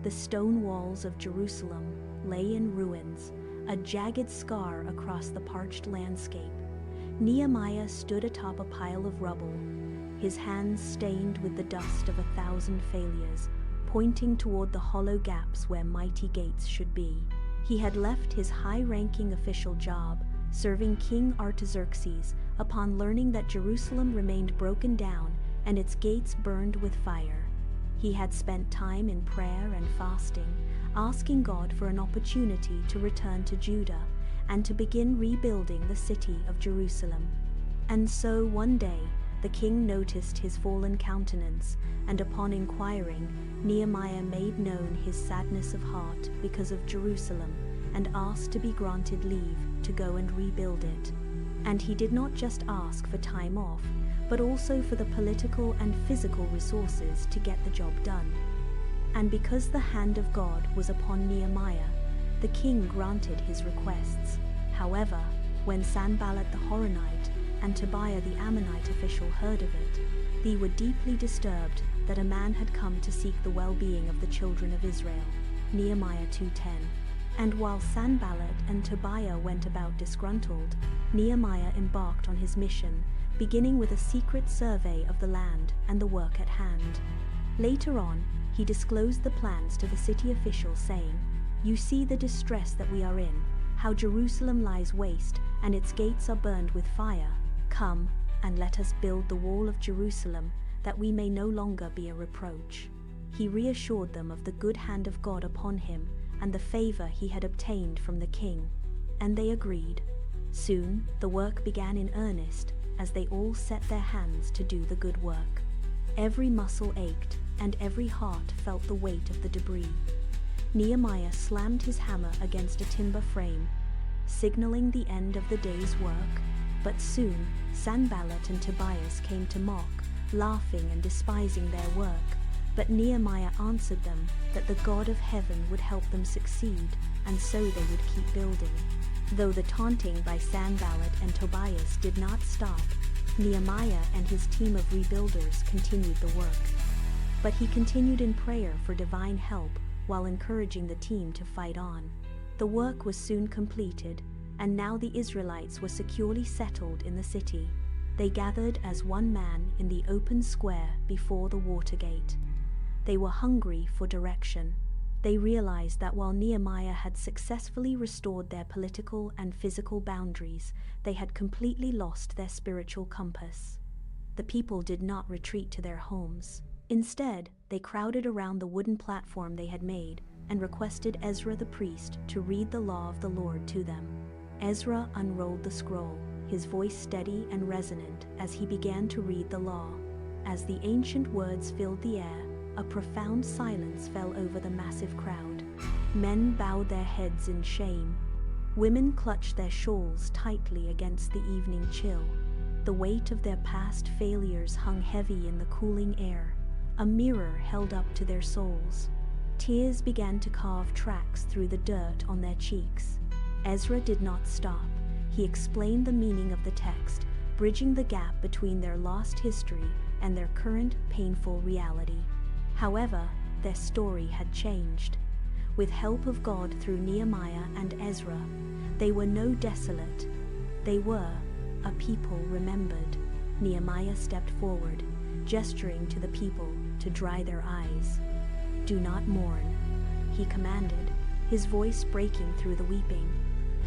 The stone walls of Jerusalem lay in ruins, a jagged scar across the parched landscape. Nehemiah stood atop a pile of rubble, his hands stained with the dust of 1,000 failures, pointing toward the hollow gaps where mighty gates should be. He had left his high-ranking official job, serving King Artaxerxes, upon learning that Jerusalem remained broken down and its gates burned with fire. He had spent time in prayer and fasting, asking God for an opportunity to return to Judah and to begin rebuilding the city of Jerusalem. And so one day, the king noticed his fallen countenance, and upon inquiring, Nehemiah made known his sadness of heart because of Jerusalem, and asked to be granted leave to go and rebuild it. And he did not just ask for time off, but also for the political and physical resources to get the job done. And because the hand of God was upon Nehemiah, the king granted his requests. However, when Sanballat the Horonite and Tobiah the Ammonite official heard of it, they were deeply disturbed that a man had come to seek the well-being of the children of Israel. Nehemiah 2:10. And while Sanballat and Tobiah went about disgruntled, Nehemiah embarked on his mission, beginning with a secret survey of the land and the work at hand. Later on, he disclosed the plans to the city officials, saying, "You see the distress that we are in, how Jerusalem lies waste and its gates are burned with fire. Come, and let us build the wall of Jerusalem, that we may no longer be a reproach." He reassured them of the good hand of God upon him and the favor he had obtained from the king, and they agreed. Soon, the work began in earnest as they all set their hands to do the good work. Every muscle ached, and every heart felt the weight of the debris. Nehemiah slammed his hammer against a timber frame, signaling the end of the day's work. But soon, Sanballat and Tobias came to mock, laughing and despising their work. But Nehemiah answered them that the God of heaven would help them succeed, and so they would keep building. Though the taunting by Sanballat and Tobias did not stop, Nehemiah and his team of rebuilders continued the work. But he continued in prayer for divine help while encouraging the team to fight on. The work was soon completed, and now the Israelites were securely settled in the city. They gathered as one man in the open square before the water gate. They were hungry for direction. They realized that while Nehemiah had successfully restored their political and physical boundaries, they had completely lost their spiritual compass. The people did not retreat to their homes. Instead, they crowded around the wooden platform they had made and requested Ezra the priest to read the law of the Lord to them. Ezra unrolled the scroll, his voice steady and resonant as he began to read the law. As the ancient words filled the air, a profound silence fell over the massive crowd. Men bowed their heads in shame. Women clutched their shawls tightly against the evening chill. The weight of their past failures hung heavy in the cooling air, a mirror held up to their souls. Tears began to carve tracks through the dirt on their cheeks. Ezra did not stop. He explained the meaning of the text, bridging the gap between their lost history and their current painful reality. However, their story had changed. With help of God through Nehemiah and Ezra, they were no desolate. They were a people remembered. Nehemiah stepped forward, gesturing to the people to dry their eyes. "Do not mourn," he commanded, his voice breaking through the weeping.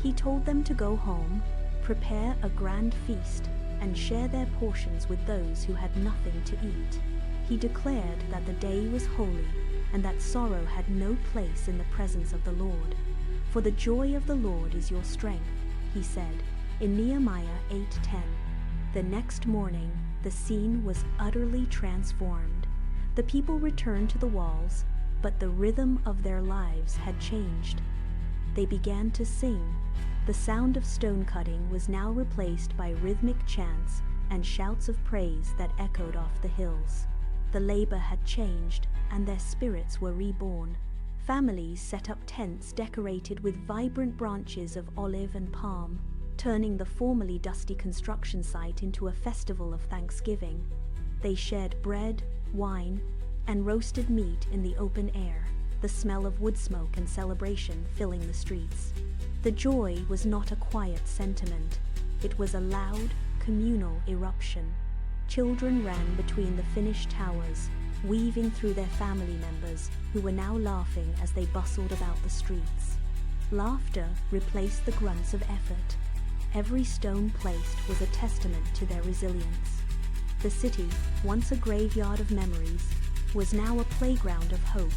He told them to go home, prepare a grand feast, and share their portions with those who had nothing to eat. He declared that the day was holy and that sorrow had no place in the presence of the Lord. "For the joy of the Lord is your strength," he said in Nehemiah 8:10. The next morning, the scene was utterly transformed. The people returned to the walls, but the rhythm of their lives had changed. They began to sing. The sound of stone cutting was now replaced by rhythmic chants and shouts of praise that echoed off the hills. The labor had changed, and their spirits were reborn. Families set up tents decorated with vibrant branches of olive and palm, turning the formerly dusty construction site into a festival of thanksgiving. They shared bread, wine, and roasted meat in the open air, the smell of wood smoke and celebration filling the streets. The joy was not a quiet sentiment. It was a loud, communal eruption. Children ran between the finished towers, weaving through their family members, who were now laughing as they bustled about the streets. Laughter replaced the grunts of effort. Every stone placed was a testament to their resilience. The city, once a graveyard of memories, was now a playground of hope.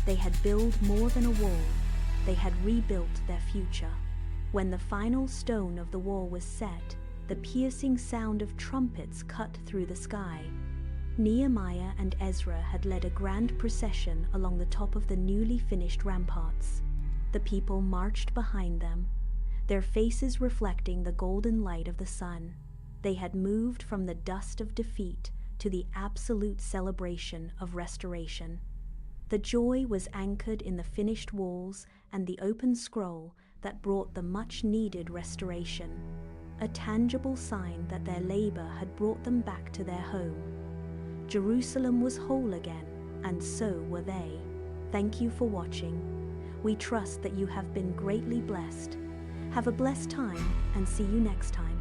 They had built more than a wall. They had rebuilt their future. When the final stone of the wall was set, the piercing sound of trumpets cut through the sky. Nehemiah and Ezra had led a grand procession along the top of the newly finished ramparts. The people marched behind them, their faces reflecting the golden light of the sun. They had moved from the dust of defeat to the absolute celebration of restoration. The joy was anchored in the finished walls and the open scroll that brought the much-needed restoration, a tangible sign that their labor had brought them back to their home. Jerusalem was whole again, and so were they. Thank you for watching. We trust that you have been greatly blessed. Have a blessed time, and see you next time.